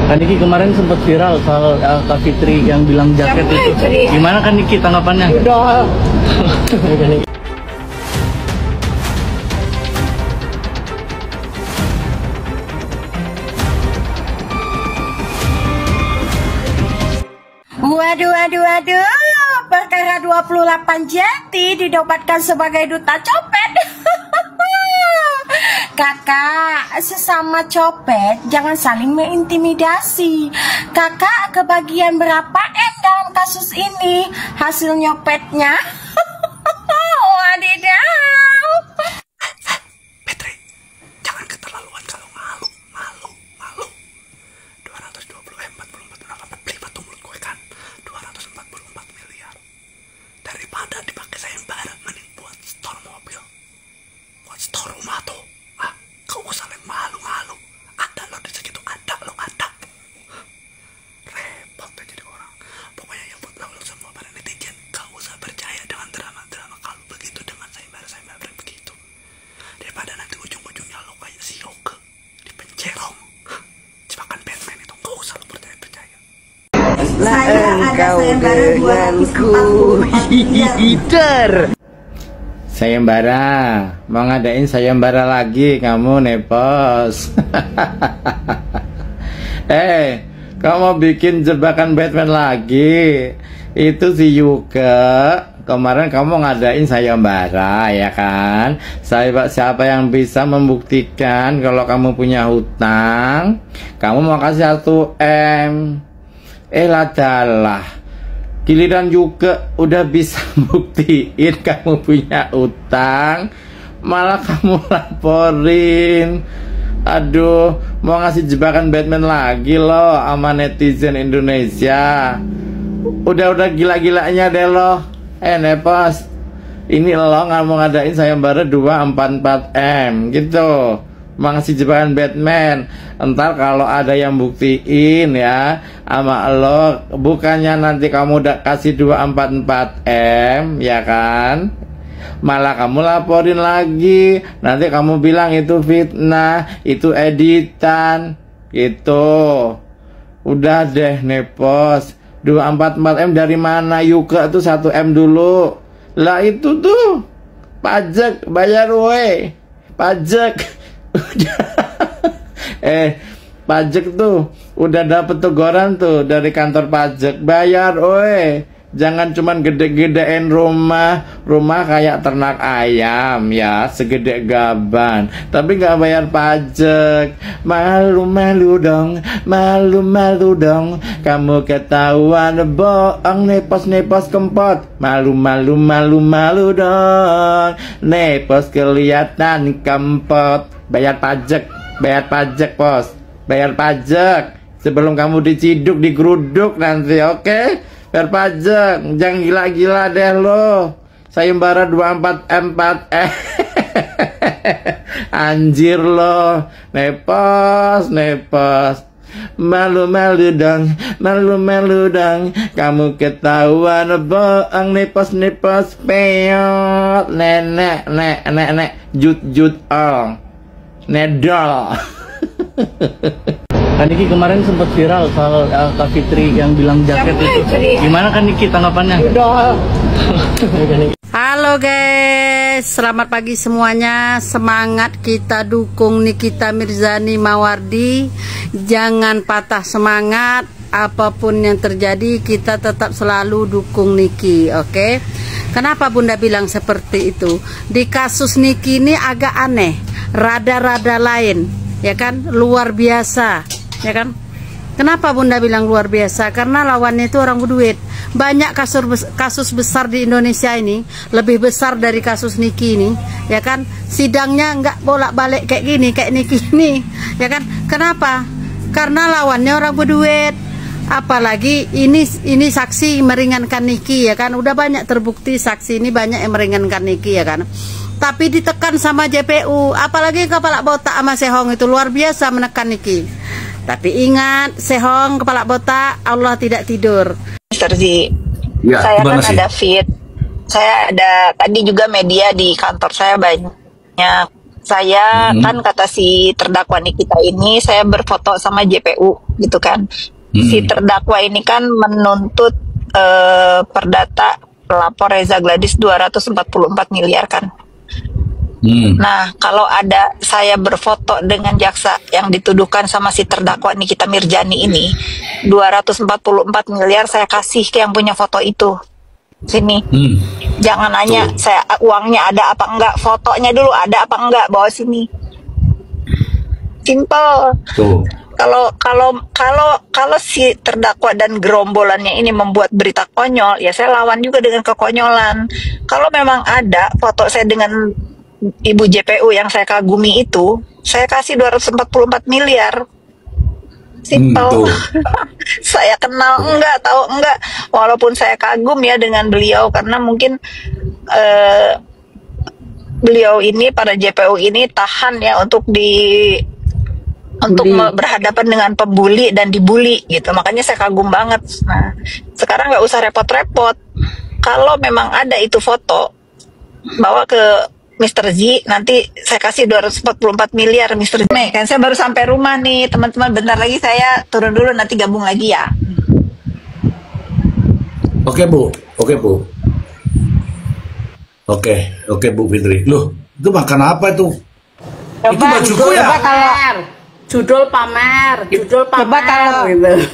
Kan Niki kemarin sempat viral soal Kak Fitri yang bilang jaket itu. Gimana kan Niki tanggapannya? Udah. Waduh, perkara 28 Jati dinobatkan sebagai duta copet. Kakak, sesama copet jangan saling mengintimidasi. Kakak kebagian berapa M dalam kasus ini? Hasil nyopetnya? Wadidaw. Fitri, jangan keterlaluan kalau malu. 220 44 tuh mulut gue kan 244 miliar. Daripada dipakai sayembara, mending buat store mobil, buat store rumah tuh. Kau usah malu. Ada lo di segitu, ada. Repot tuh jadi orang. Pokoknya yang buat lo semua para netizen, kau usah percaya dengan drama-drama kalau begitu, dengan sayembara begitu. Daripada nanti ujung-ujungnya lo kayak si Yoke dipencerong, jebakan Batman itu. Kau usah lo percaya. Saya ada sayembara 244 Hider. Sayembara, mau ngadain sayembara lagi kamu Nepos. Kamu mau bikin jebakan Batman lagi? Itu si Yuka. Kemarin kamu ngadain sayembara, ya kan? Siapa yang bisa membuktikan kalau kamu punya hutang, kamu mau kasih 1 M. Ladalah. Giliran juga udah bisa buktiin kamu punya utang, malah kamu laporin. Aduh, mau ngasih jebakan Batman lagi loh sama netizen Indonesia. Udah gila-gilanya deh lo. Nepos, ini lo nggak mau ngadain sayembara 244 M gitu, mau ngasih jebakan Batman. Entar kalau ada yang buktiin ya sama lo, bukannya nanti kamu udah kasih 244 M, ya kan, malah kamu laporin lagi. Nanti kamu bilang itu fitnah, itu editan gitu. Udah deh Nepos, 244 M dari mana? Yuka tuh 1 M dulu lah. Itu tuh pajak, bayar we pajak. Pajak tuh udah dapet teguran tuh dari kantor pajak, bayar oi. Jangan cuman gede-gedein rumah kayak ternak ayam ya, segede gaban, tapi nggak bayar pajak. Malu dong, kamu ketahuan bohong. Nepos kempot, malu dong. Nepos kelihatan kempot. Bayar pajak Pos, bayar pajak sebelum kamu diciduk, digeruduk nanti, oke? Bayar pajak, jangan gila-gila deh lo. Sayembara 244 anjir lo. Nepos, malu dong, kamu ketahuan bohong. Nepos peot, nenek jut nedol. Kan Niki kemarin sempat viral soal Kak Fitri yang bilang jaket itu. Gimana kan Niki tanggapannya? Udah. Halo guys, selamat pagi semuanya. Semangat, kita dukung Nikita Mirzani Mawardi. Jangan patah semangat. Apapun yang terjadi, kita tetap selalu dukung Niki, oke? Kenapa Bunda bilang seperti itu? Di kasus Niki ini agak aneh, rada-rada lain, ya kan? Luar biasa, ya kan? Kenapa Bunda bilang luar biasa? Karena lawannya itu orang berduit. Banyak kasus besar di Indonesia ini, lebih besar dari kasus Niki ini, ya kan? Sidangnya nggak bolak-balik kayak gini, kayak Niki ini, ya kan? Kenapa? Karena lawannya orang berduit. Apalagi ini saksi meringankan Niki, ya kan? Udah banyak terbukti saksi ini banyak yang meringankan Niki, ya kan? Tapi ditekan sama JPU, apalagi kepala botak sama Sehong itu luar biasa menekan Niki. Tapi ingat, Sehong kepala botak, Allah tidak tidur. Mr. Z, ya, saya kan sih? Ada feed, saya ada tadi juga media di kantor saya banyak Saya kan kata si terdakwa Nikita ini, saya berfoto sama JPU gitu kan. Si terdakwa ini kan menuntut perdata pelapor Reza Gladys 244 miliar kan. Nah, kalau ada saya berfoto dengan jaksa yang dituduhkan sama si terdakwa Nikita Mirzani ini, 244 miliar saya kasih ke yang punya foto itu. Sini. Jangan nanya saya uangnya ada apa enggak, fotonya dulu ada apa enggak, bawa sini. Simple. Kalau si terdakwa dan gerombolannya ini membuat berita konyol, ya saya lawan juga dengan kekonyolan. Kalau memang ada foto saya dengan Ibu JPU yang saya kagumi itu, saya kasih 244 miliar. Simple. Saya kenal enggak, tahu enggak, walaupun saya kagum ya dengan beliau karena mungkin beliau ini, pada JPU ini tahan ya untuk berhadapan dengan pembuli dan dibully gitu, makanya saya kagum banget. Nah, sekarang nggak usah repot-repot, kalau memang ada itu foto, bawa ke Mr. Z, nanti saya kasih 244 miliar Mr. Z. Nih, kan saya baru sampai rumah nih, teman-teman. Bentar lagi saya turun dulu, nanti gabung lagi ya. Oke, Bu. Oke, Bu. Oke, Bu Fitri. Loh, itu makan apa itu? Coba, itu bajuku ya? Coba kalau judul pamer gitu.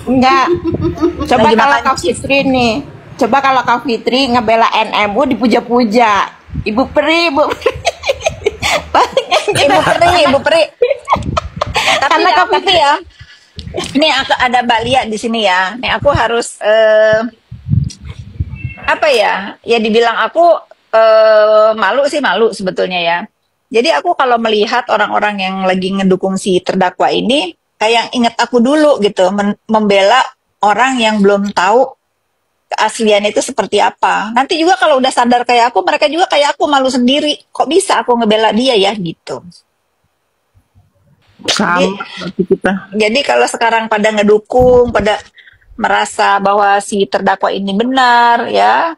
Enggak. Coba kalau Kak Fitri nih. Coba kalau Kak Fitri ngebela NMU dipuja-puja. Ibu Peri. Ibu Peri. Tapi ya, ini ada Mbak Lia di sini ya. Nih aku harus apa ya? Ya dibilang aku malu sebetulnya ya. Jadi aku kalau melihat orang-orang yang lagi ngedukung si terdakwa ini, kayak inget aku dulu gitu, membela orang yang belum tahu keasliannya itu seperti apa. Nanti juga kalau udah sadar kayak aku, mereka juga kayak aku, malu sendiri. Kok bisa aku ngebela dia ya gitu. Jadi kalau sekarang pada ngedukung, pada merasa bahwa si terdakwa ini benar ya.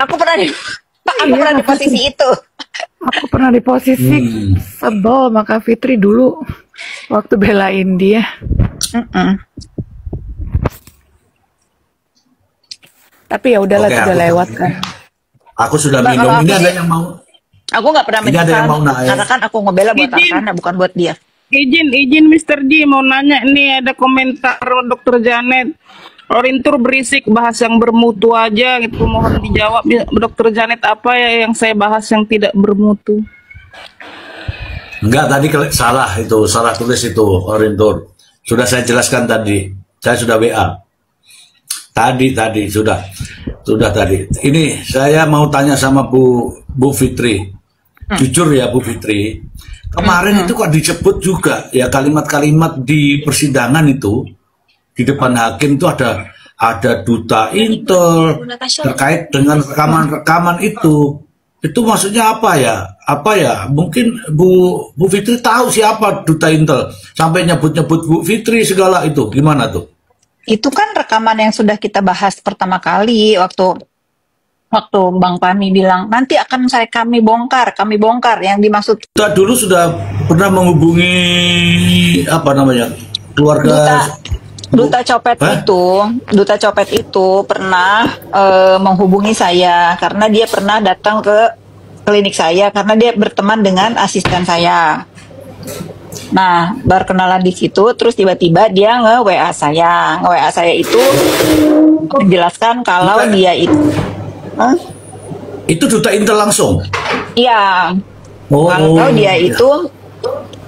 Aku pernah di posisi itu. Aku pernah di posisi sebel sama Kak Fitri dulu waktu belain dia. Tapi ya udahlah, sudah lewat kan. Aku sudah minum. Ini ada yang mau. Aku nggak pernah minum karena kan aku ngebela buat Arkana, bukan buat dia. Izin Mr. J mau nanya, ini ada komentar Dr. Janet. Orintur berisik, bahas yang bermutu aja gitu, mohon dijawab Dr. Janet, apa ya yang saya bahas yang tidak bermutu? Enggak, tadi salah tulis itu Orintur. Sudah saya jelaskan tadi. Saya sudah WA. Tadi sudah tadi. Ini saya mau tanya sama Bu Fitri. Jujur ya Bu Fitri, kemarin itu kok disebut juga ya kalimat-kalimat di persidangan itu, di depan hakim itu ada duta Intel terkait dengan rekaman itu. Itu maksudnya apa ya? Mungkin Bu Fitri tahu siapa duta Intel sampai nyebut-nyebut Bu Fitri segala itu. Gimana tuh? Itu kan rekaman yang sudah kita bahas pertama kali waktu Bang Fahmi bilang nanti akan kami bongkar yang dimaksud. Kita dulu sudah pernah menghubungi keluarga Duta Copet itu pernah menghubungi saya karena dia pernah datang ke klinik saya karena dia berteman dengan asisten saya. Nah, berkenalan di situ, terus tiba-tiba dia nge-WA saya. Nge-WA saya itu menjelaskan kalau dia itu itu duta Intel langsung? Iya. Kalau dia itu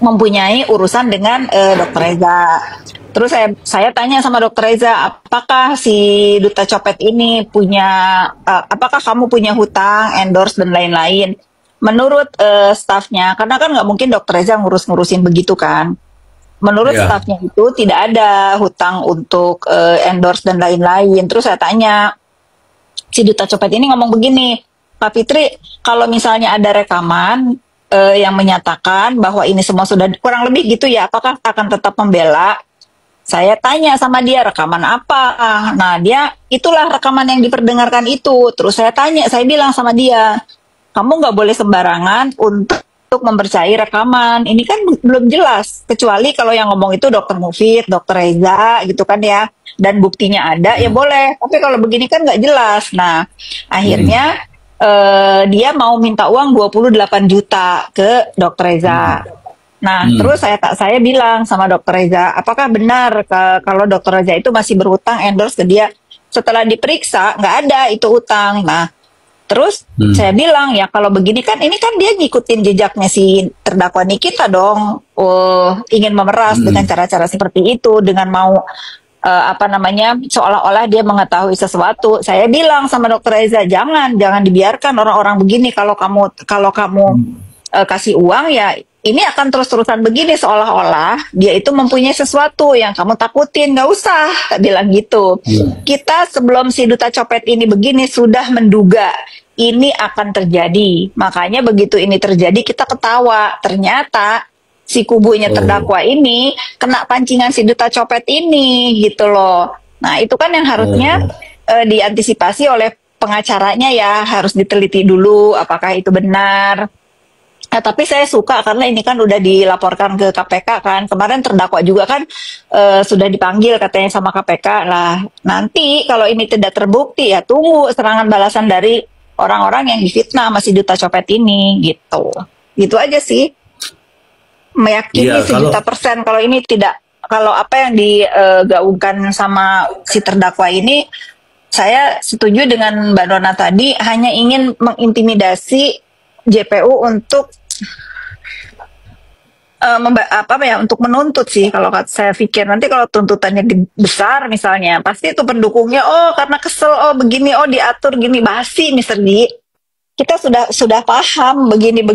mempunyai urusan dengan Dr. Reza. Terus saya tanya sama Dr. Reza, apakah si Duta Copet ini apakah kamu punya hutang, endorse, dan lain-lain? Menurut stafnya, karena kan nggak mungkin Dr. Reza ngurusin begitu kan. Menurut stafnya itu tidak ada hutang untuk endorse dan lain-lain. Terus saya tanya, si Duta Copet ini ngomong begini, Pak Fitri, kalau misalnya ada rekaman yang menyatakan bahwa ini semua sudah kurang lebih gitu ya, apakah akan tetap membela? Saya tanya sama dia, rekaman apa? Nah, itulah rekaman yang diperdengarkan itu. Terus saya bilang sama dia, kamu nggak boleh sembarangan untuk mempercayai rekaman. Ini kan belum jelas, kecuali kalau yang ngomong itu dokter Mufid, dokter Reza gitu kan ya, dan buktinya ada ya boleh. Tapi kalau begini kan nggak jelas. Nah, akhirnya dia mau minta uang 28 juta ke dokter Reza. Nah, terus saya bilang sama dokter Reza, apakah benar kalau dokter Reza itu masih berutang endorse ke dia? Setelah diperiksa, nggak ada itu utang. Nah, terus saya bilang, ya kalau begini kan, ini kan dia ngikutin jejaknya si terdakwa Nikita dong. Ingin memeras dengan cara-cara seperti itu, dengan mau seolah-olah dia mengetahui sesuatu. Saya bilang sama dokter Reza, jangan dibiarkan orang-orang begini. Kalau kamu kasih uang ya, ini akan terus-terusan begini seolah-olah dia itu mempunyai sesuatu yang kamu takutin. Nggak usah, tak bilang gitu. Kita sebelum si Duta Copet ini begini sudah menduga ini akan terjadi. Makanya begitu ini terjadi kita ketawa. Ternyata si kubunya terdakwa ini kena pancingan si Duta Copet ini gitu loh. Nah itu kan yang harusnya diantisipasi oleh pengacaranya ya, harus diteliti dulu apakah itu benar. Nah, tapi saya suka karena ini kan udah dilaporkan ke KPK kan. Kemarin terdakwa juga kan sudah dipanggil katanya sama KPK. Lah, nanti kalau ini tidak terbukti ya tunggu serangan balasan dari orang-orang yang difitnah masih Duta Copet ini gitu. Gitu aja sih. Meyakini sejuta persen kalau ini tidak, kalau apa yang digaungkan sama si terdakwa ini, saya setuju dengan Mbak Nona tadi, hanya ingin mengintimidasi JPU untuk untuk menuntut sih. Kalau saya pikir nanti kalau tuntutannya besar misalnya, pasti itu pendukungnya karena kesel, begini, diatur gini, basi Mr. Di. Kita sudah paham begini.